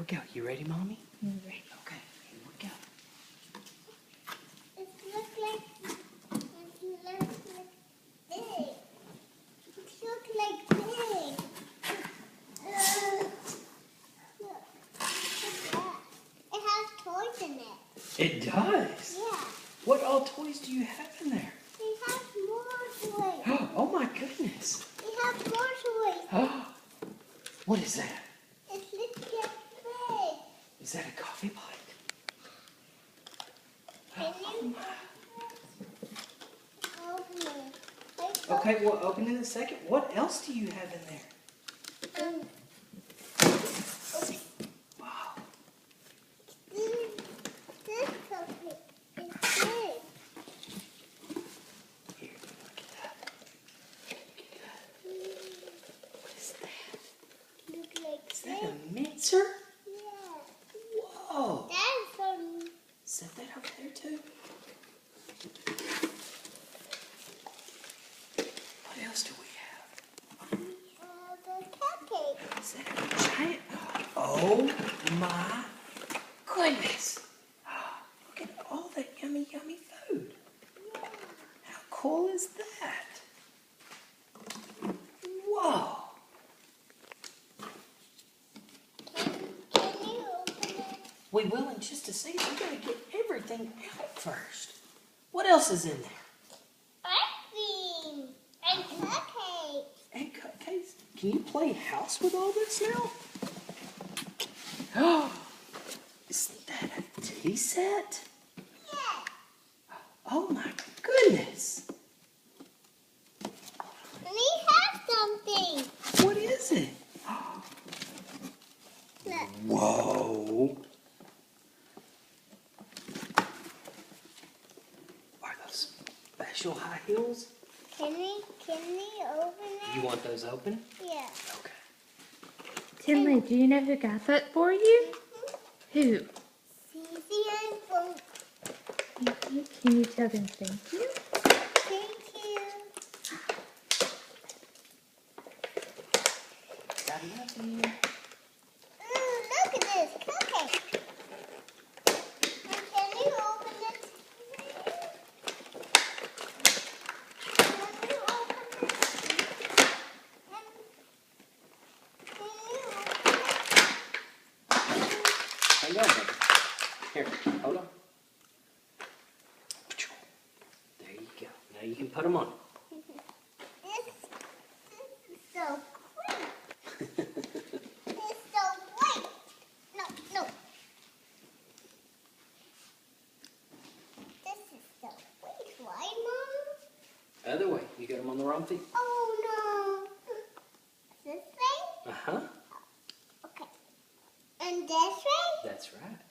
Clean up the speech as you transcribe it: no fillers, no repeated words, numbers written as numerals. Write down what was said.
we go. You ready, Mommy? I'm ready. Okay, here we go. It looks like big. It looks like big. Look at that. It has toys in it. It does? Yeah. What all toys do you have in there? It has more toys. Oh my goodness. It has more toys. What is that? It looks like big. Is that a coffee pot? Can you open it? Okay, we'll open it in a second. What else do you have in there? Wow. This cupcake is big. Here, look at that. Look at that. What is that? Look like Is that big. a mixer? Yeah. Whoa. That's from Set that over there too. What else do we have? the cupcake. Is that a giant? Oh my goodness. Look at all that yummy, yummy food. How cool is that? Whoa. Can you open it? We will in just a second. We gotta get everything out first. What else is in there? Ice cream and cupcakes. And cupcakes. Can you play house with all this now? Oh, isn't that a tea set? Yeah. Oh my goodness. We have something. What is it? Look. Whoa. Are those special high heels? Can we open it? You want those open? Yeah. Okay. Tinley, do you know who got that for you? Who? Cece and Funk. Thank you. Can you tell them thank you? Thank you. I love you. Ooh, look at this cupcake. And can you open it? Can you open it? Can you open it? Hang on, baby. Here, hold on. There you go. Now you can put them on. This is so quick. It's so quick. No. This is so quick, right, Mom? Other way. You got them on the wrong feet. Oh no. This way? Uh-huh. Okay. And this way? That's right.